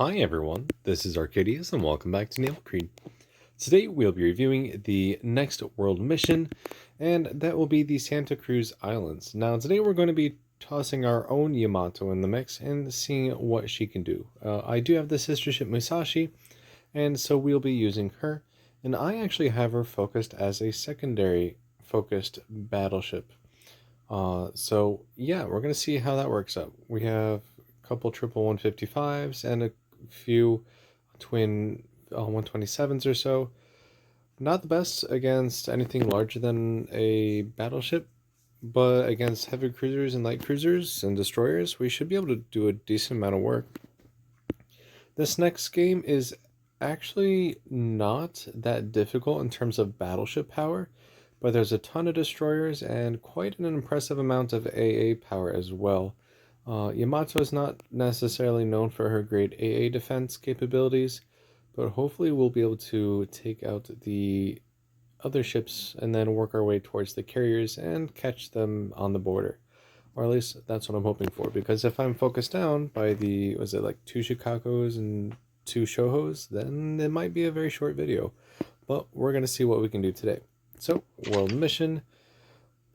Hi everyone, this is Arcadius and welcome back to Naval. Today we'll be reviewing the next world mission, and that will be the Santa Cruz Islands. Now today we're going to be tossing our own Yamato in the mix and seeing what she can do. I do have the sister ship Musashi, and so we'll be using her, and I actually have her focused as a secondary focused battleship. So yeah, we're going to see how that works out. We have a couple triple 155s and a few twin 127s or so. Not the best against anything larger than a battleship, but against heavy cruisers and light cruisers and destroyers, we should be able to do a decent amount of work. This next game is actually not that difficult in terms of battleship power, but there's a ton of destroyers and quite an impressive amount of AA power as well. Yamato is not necessarily known for her great AA defense capabilities, but hopefully we'll be able to take out the other ships and then work our way towards the carriers and catch them on the border. Or at least that's what I'm hoping for, because if I'm focused down by the, was it like 2 Chicago's and 2 Shohos, then it might be a very short video. But we're going to see what we can do today. So, World Mission,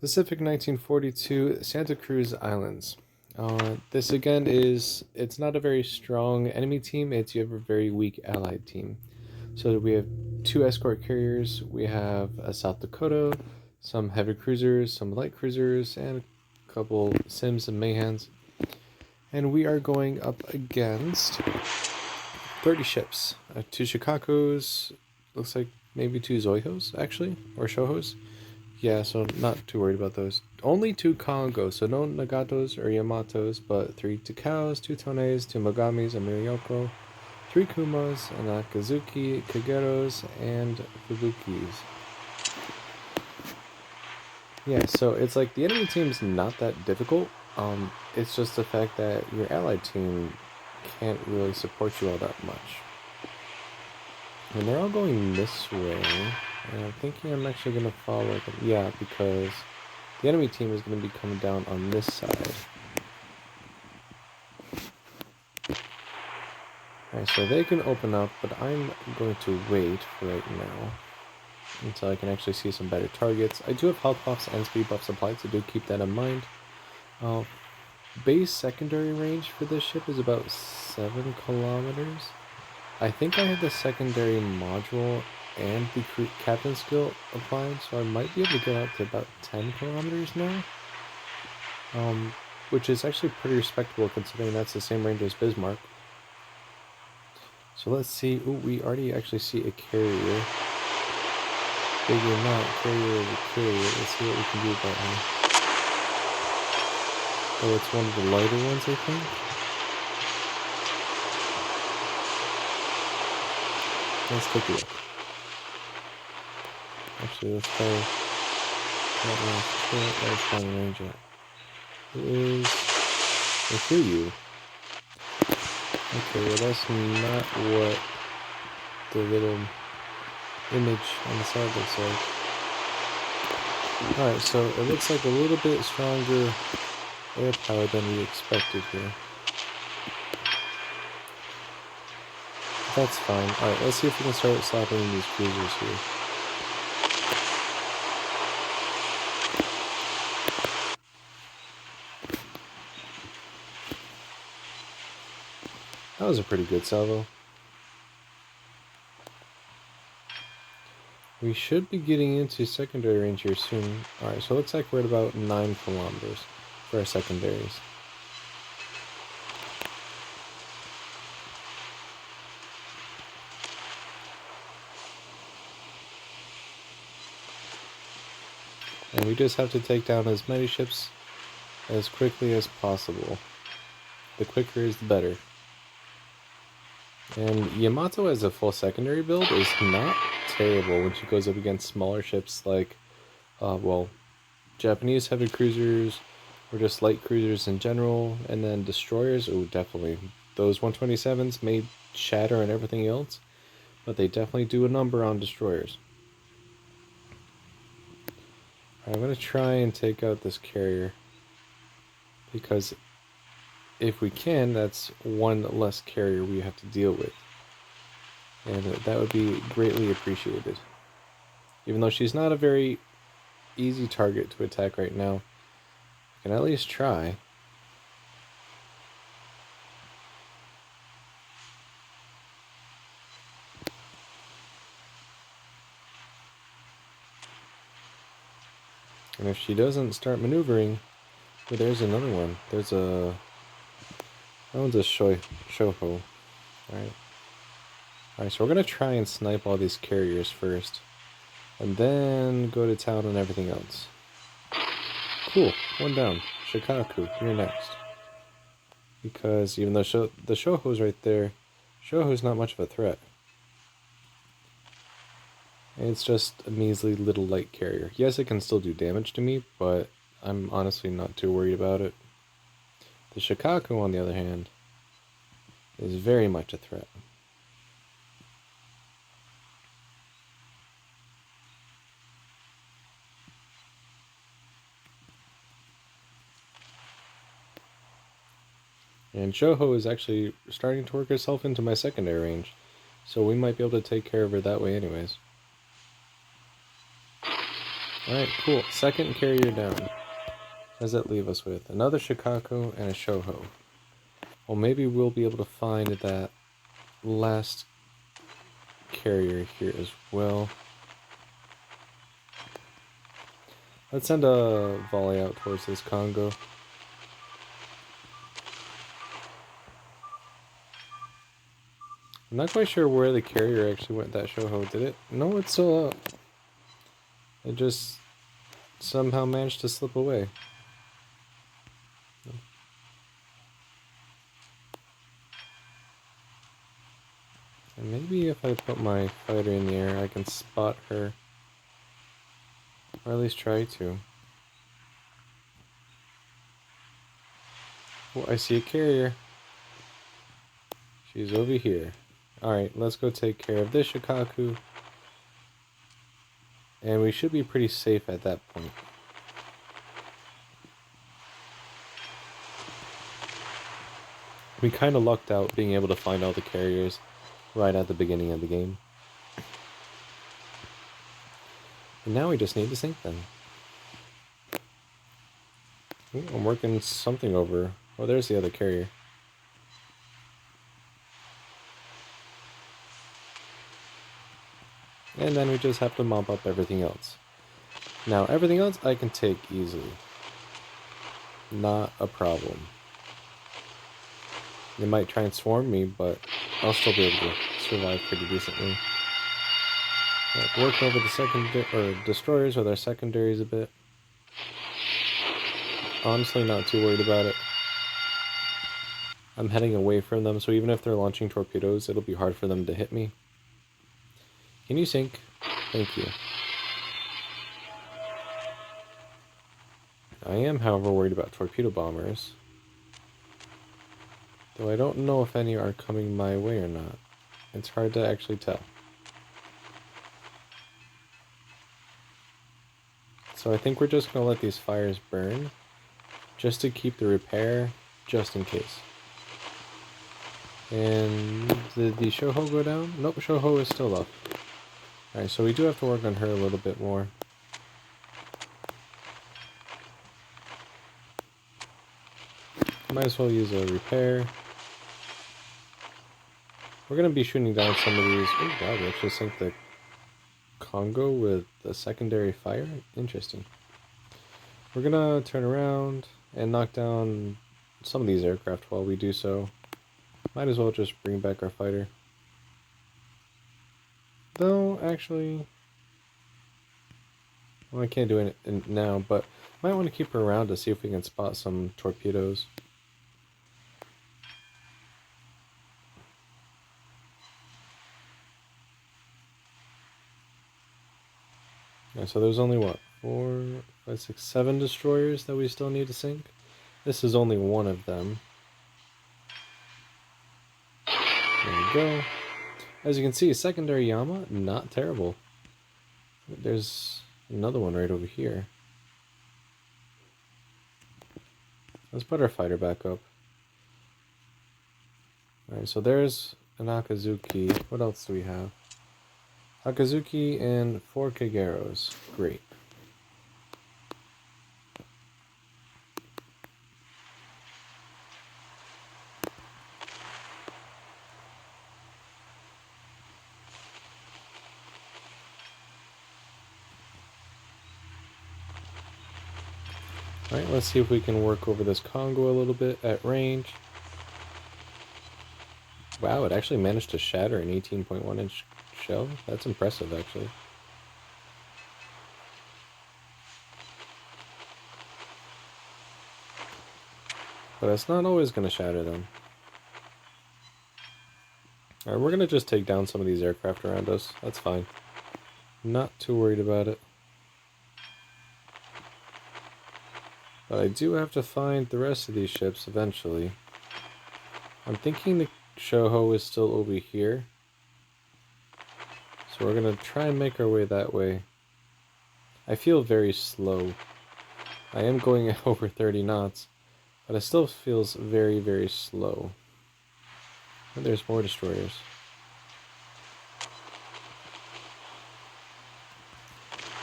Pacific 1942, Santa Cruz Islands. This again it's not a very strong enemy team, you have a very weak allied team. So we have 2 escort carriers, we have a South Dakota, some heavy cruisers, some light cruisers, and a couple Sims and Mayhans. And we are going up against 30 ships. 2 Chicago's, looks like maybe 2 Zoihos, actually, or Shohos. Yeah, so not too worried about those. Only 2 Kongos, so no Nagatos or Yamatos, but 3 Takaos, 2 Tones, 2 Mogamis, a Miriyoko, 3 Kumas, an Akazuki, Kageros, and Fubukis. Yeah, so it's like the enemy team's not that difficult. It's just the fact that your allied team can't really support you all that much. And they're all going this way. And I'm thinking I'm actually going to follow them. Yeah, because the enemy team is going to be coming down on this side. Alright, so they can open up, but I'm going to wait for right now until I can actually see some better targets. I do have health buffs and speed buffs applied, so do keep that in mind. Base secondary range for this ship is about 7 kilometers. I think I have the secondary module and the captain skill applied, so I might be able to get out to about 10 kilometers now. Which is actually pretty respectable considering that's the same range as Bismarck. So let's see. Ooh, we already actually see a carrier. Big or not, carrier is a carrier. Let's see what we can do about him. Oh, it's one of the lighter ones, I think. Let's take a look. Actually, let's try let's find the range at. It is... I hear you. Okay, well that's not what the little image on the side looks like. Alright, so it looks like a little bit stronger air power than we expected here. That's fine. Alright, let's see if we can start slapping these cruisers here. That was a pretty good salvo. We should be getting into secondary range here soon. Alright, so it looks like we're at about 9 kilometers for our secondaries. And we just have to take down as many ships as quickly as possible. The quicker is the better. And Yamato as a full secondary build is not terrible when she goes up against smaller ships like, well, Japanese heavy cruisers, or just light cruisers in general, and then destroyers. Oh, definitely. Those 127s may shatter and everything else, but they definitely do a number on destroyers. I'm going to try and take out this carrier, because if we can, that's one less carrier we have to deal with. And that would be greatly appreciated. Even though she's not a very easy target to attack right now, I can at least try. And if she doesn't start maneuvering, oh, there's another one. There's a... That one's a Shoho. Alright. Alright, so we're going to try and snipe all these carriers first. And then go to town on everything else. Cool. One down. Shikaku, you're next. Because even though the Shoho's right there, Shoho's not much of a threat. It's just a measly little light carrier. Yes, it can still do damage to me, but I'm honestly not too worried about it. The Shikaku, on the other hand, is very much a threat. And Shoho is actually starting to work herself into my secondary range, so we might be able to take care of her that way anyways. Alright, cool. Second carrier down. What does that leave us with? Another Shikaku and a Shoho. Well, maybe we'll be able to find that last carrier here as well. Let's send a volley out towards this Congo. I'm not quite sure where the carrier actually went, that Shoho. Did it? No, it's still up. It just somehow managed to slip away. And maybe if I put my fighter in the air, I can spot her. Or at least try to. Oh, I see a carrier. She's over here. Alright, let's go take care of this Shikaku. And we should be pretty safe at that point. We kind of lucked out being able to find all the carriers right at the beginning of the game. And now we just need to sink them. Ooh, I'm working something over. Oh, there's the other carrier. And then we just have to mop up everything else. Now, everything else I can take easily. Not a problem. They might try and swarm me, but I'll still be able to survive pretty decently. Working over the destroyers with our secondaries a bit. Honestly, not too worried about it. I'm heading away from them, so even if they're launching torpedoes, it'll be hard for them to hit me. Can you sink? Thank you. I am, however, worried about torpedo bombers. Though I don't know if any are coming my way or not. It's hard to actually tell. So I think we're just going to let these fires burn, just to keep the repair, just in case. And did the Shoho go down? Nope, Shoho is still up. Alright, so we do have to work on her a little bit more. Might as well use a repair. We're going to be shooting down some of these. Oh wow, we actually sank the Congo with the secondary fire? Interesting. We're going to turn around and knock down some of these aircraft while we do so. Might as well just bring back our fighter. Though, actually... Well, I can't do it now, but might want to keep her around to see if we can spot some torpedoes. Yeah, so there's only, what, 4, 5, 6, 7 destroyers that we still need to sink? This is only one of them. There we go. As you can see, secondary Yama, not terrible. There's another one right over here. Let's put our fighter back up. Alright, so there's an Akazuki. What else do we have? Akazuki and 4 Kageros. Great. Alright, let's see if we can work over this Congo a little bit at range. Wow, it actually managed to shatter an 18.1-inch shell. That's impressive, actually. But it's not always going to shatter them. Alright, we're going to just take down some of these aircraft around us. That's fine. Not too worried about it. But I do have to find the rest of these ships eventually. I'm thinking the Shoho is still over here. So we're going to try and make our way that way. I feel very slow. I am going over 30 knots, but it still feels very, very slow. And there's more destroyers.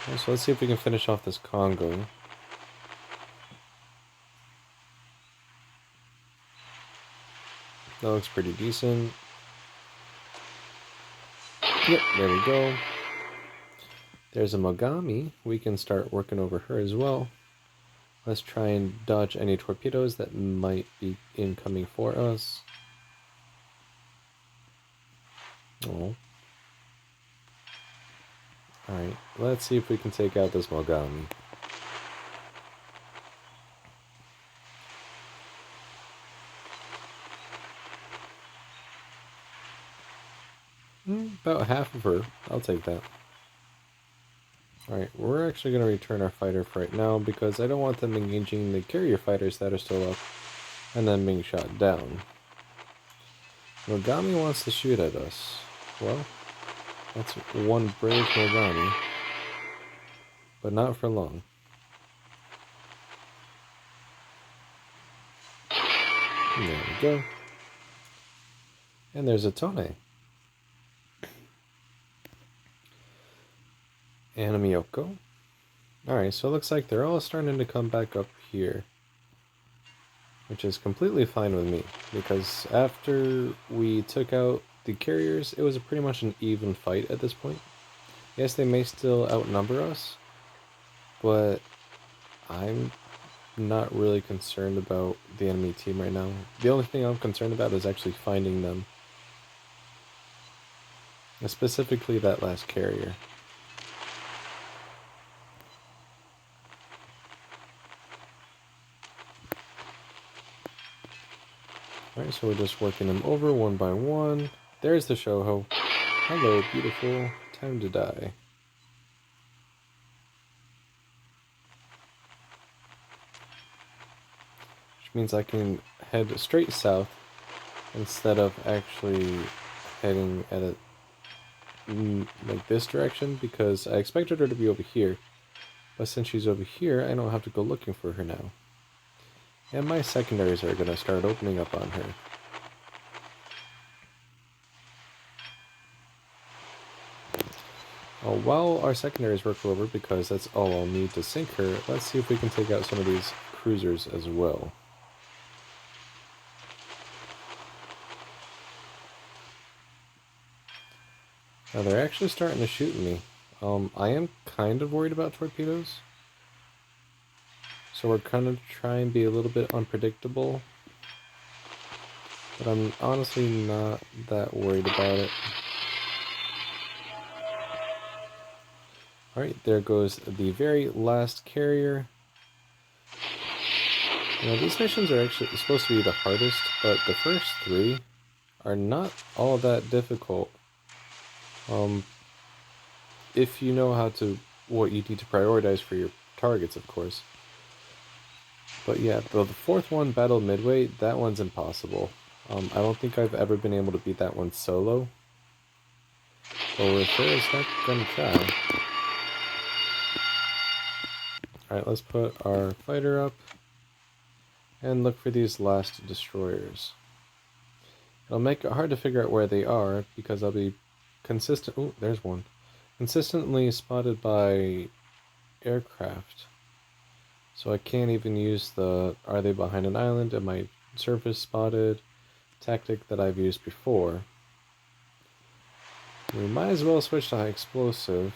Right, so let's see if we can finish off this Congo. That looks pretty decent. Yep, there we go. There's a Mogami. We can start working over her as well. Let's try and dodge any torpedoes that might be incoming for us. Oh. Alright, let's see if we can take out this Mogami. About half of her. I'll take that. Alright, we're actually going to return our fighter for right now because I don't want them engaging the carrier fighters that are still up and then being shot down. Mogami wants to shoot at us. Well, that's one brave Mogami, but not for long. And there we go. And there's a Tone. And a Miyoko. Alright, so it looks like they're all starting to come back up here. Which is completely fine with me, because after we took out the carriers, it was pretty much an even fight at this point. Yes, they may still outnumber us, but I'm not really concerned about the enemy team right now. The only thing I'm concerned about is actually finding them. And specifically that last carrier. Alright, so we're just working them over one by one. There's the Shoho. Hello, beautiful. Time to die. Which means I can head straight south instead of actually heading at it like this direction, because I expected her to be over here. But since she's over here, I don't have to go looking for her now. And my secondaries are going to start opening up on her. While our secondaries work over, because that's all I'll need to sink her, let's see if we can take out some of these cruisers as well. Now they're actually starting to shoot me. I am kind of worried about torpedoes. So we're kind of trying to be a little bit unpredictable. But I'm honestly not that worried about it. Alright, there goes the very last carrier. You know, these missions are actually supposed to be the hardest, but the first three are not all that difficult. If you know what you need to prioritize for your targets, of course. But yeah, the fourth one, Battle Midway, that one's impossible. I don't think I've ever been able to beat that one solo. But we're sure as heck gonna try. Alright, let's put our fighter up and look for these last destroyers. It'll make it hard to figure out where they are because I'll be consistent. Oh, there's one. Consistently spotted by aircraft. So I can't even use the are they behind an island? Am I surface spotted tactic that I've used before. We might as well switch to high explosive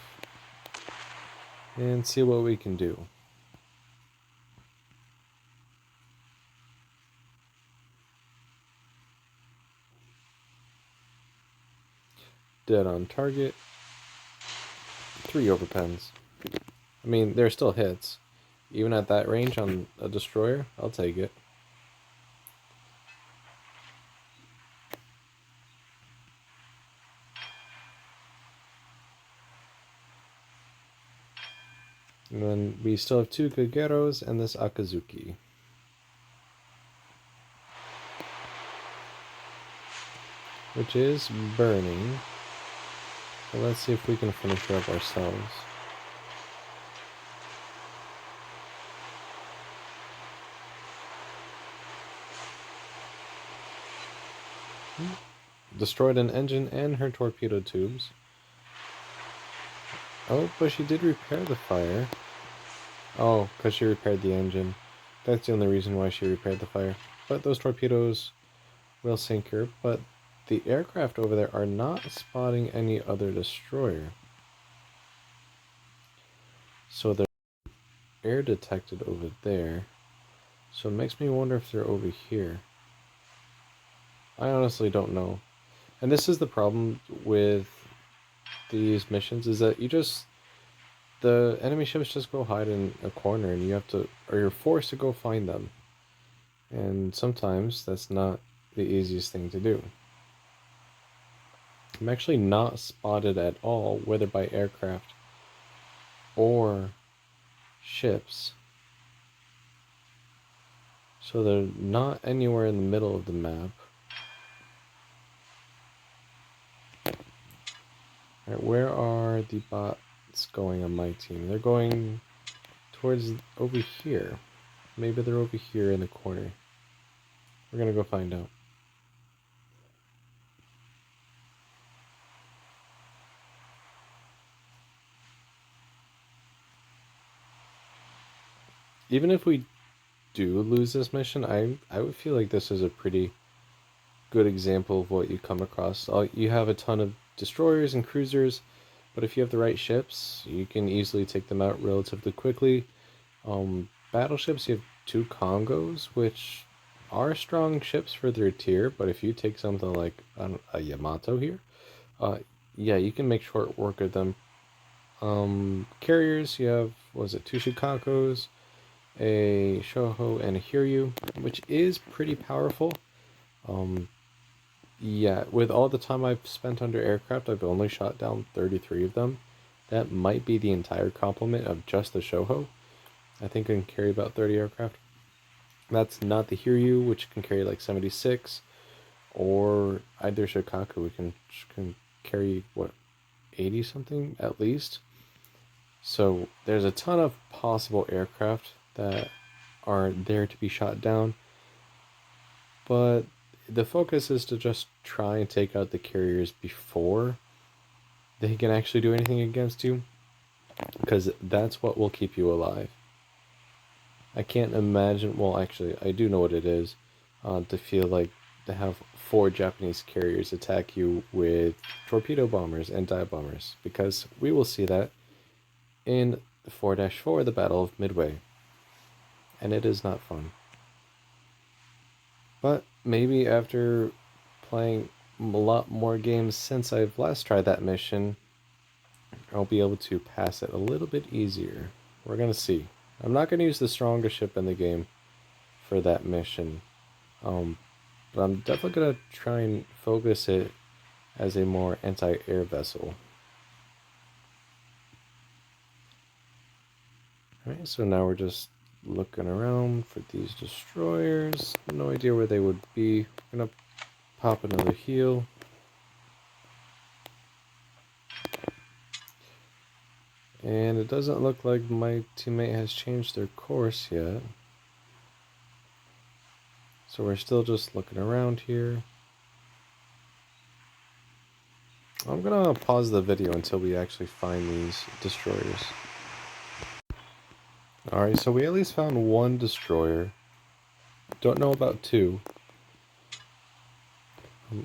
and see what we can do. Dead on target. 3 overpens. I mean, they're still hits. Even at that range on a destroyer, I'll take it. And then we still have 2 Kageros and this Akazuki. Which is burning. But let's see if we can finish her up ourselves. Destroyed an engine and her torpedo tubes. Oh, but she did repair the fire. Oh, because she repaired the engine. That's the only reason why she repaired the fire. But those torpedoes will sink her. But the aircraft over there are not spotting any other destroyer. So they're air detected over there. So it makes me wonder if they're over here. I honestly don't know. And this is the problem with these missions, is that the enemy ships just go hide in a corner and you have to, or you're forced to go find them. And sometimes that's not the easiest thing to do. I'm actually not spotted at all, whether by aircraft or ships. So they're not anywhere in the middle of the map. Alright, where are the bots going on my team? They're going towards over here. Maybe they're over here in the corner. We're gonna go find out. Even if we do lose this mission, I would feel like this is a pretty good example of what you come across. You have a ton of destroyers and cruisers, but if you have the right ships, you can easily take them out relatively quickly. Battleships, you have 2 Congos, which are strong ships for their tier, but if you take something like a Yamato here, yeah, you can make short work of them. Carriers, you have, 2 Shikakos, a Shoho, and a Hiryu, which is pretty powerful. Yeah, with all the time I've spent under aircraft, I've only shot down 33 of them. That might be the entire complement of just the Shoho. I think I can carry about 30 aircraft. That's not the Hiryu, which can carry like 76, or either Shikaku, which can carry, what, 80 something at least. So there's a ton of possible aircraft that are there to be shot down, but the focus is to just try and take out the carriers before they can actually do anything against you, because that's what will keep you alive. I can't imagine, well actually I do know what it is, to feel like to have 4 Japanese carriers attack you with torpedo bombers and dive bombers, because we will see that in 4-4, the Battle of Midway, and it is not fun. But maybe after playing a lot more games since I've last tried that mission, I'll be able to pass it a little bit easier. We're gonna see. I'm not gonna use the strongest ship in the game for that mission, but I'm definitely gonna try and focus it as a more anti-air vessel. Alright, so now we're just looking around for these destroyers. No idea where they would be. I'm gonna pop another heal. And it doesn't look like my teammate has changed their course yet. So we're still just looking around here. I'm gonna pause the video until we actually find these destroyers. Alright, so we at least found one destroyer. Don't know about two.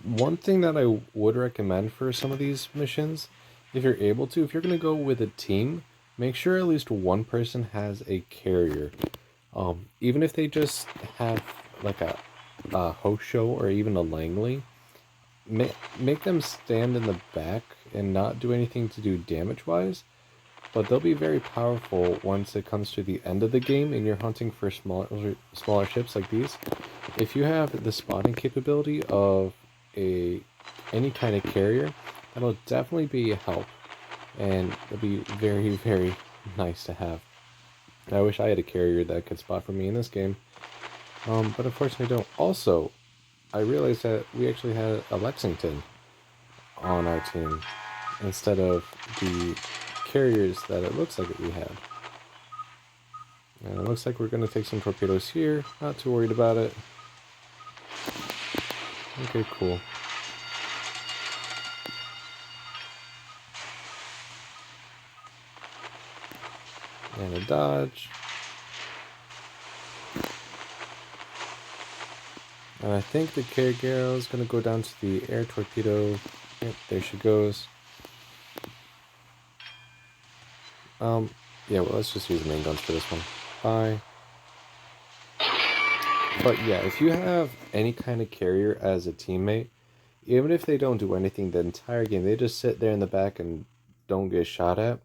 One thing that I would recommend for some of these missions, if you're able to, if you're going to go with a team, make sure at least one person has a carrier. Even if they just have like a host show or even a Langley, make them stand in the back and not do anything to do damage-wise, but they'll be very powerful once it comes to the end of the game and you're hunting for smaller ships like these. If you have the spotting capability of any kind of carrier, that'll definitely be a help, and it'll be very, very nice to have. I wish I had a carrier that could spot for me in this game, but unfortunately I don't. Also, I realized that we actually had a Lexington on our team instead of the carriers that it looks like we had. And it looks like we're going to take some torpedoes here. Not too worried about it. Okay, cool. And a dodge. And I think the carrier is going to go down to the air torpedo. Yep, there she goes. Yeah, well, let's just use the main guns for this one. Bye. But yeah, if you have any kind of carrier as a teammate, even if they don't do anything the entire game, they just sit there in the back and don't get shot at.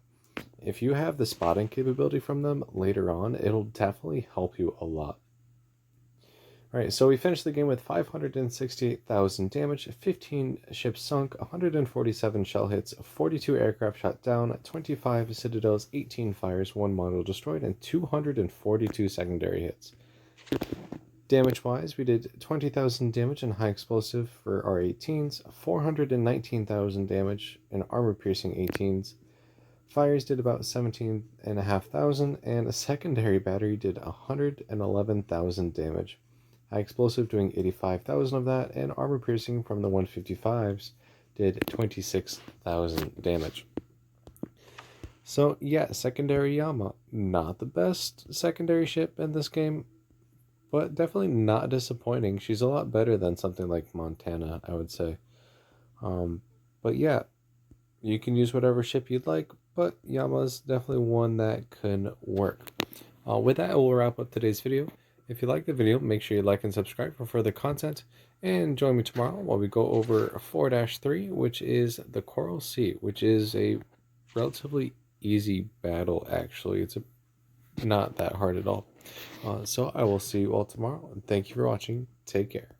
If you have the spotting capability from them later on, it'll definitely help you a lot. Alright, so we finished the game with 568,000 damage, 15 ships sunk, 147 shell hits, 42 aircraft shot down, 25 citadels, 18 fires, 1 module destroyed, and 242 secondary hits. Damage-wise, we did 20,000 damage in high explosive for our 18s, 419,000 damage in armor-piercing 18s. Fires did about 17,500, and a secondary battery did 111,000 damage. High explosive doing 85,000 of that, and armor piercing from the 155s did 26,000 damage. So yeah, secondary Yama, not the best secondary ship in this game, but definitely not disappointing. She's a lot better than something like Montana, I would say. But yeah, you can use whatever ship you'd like, but Yama's definitely one that can work. With that, we'll wrap up today's video. If you like the video, make sure you like and subscribe for further content, and join me tomorrow while we go over 4-3, which is the Coral Sea, which is a relatively easy battle, actually. It's not that hard at all. So I will see you all tomorrow, and thank you for watching. Take care.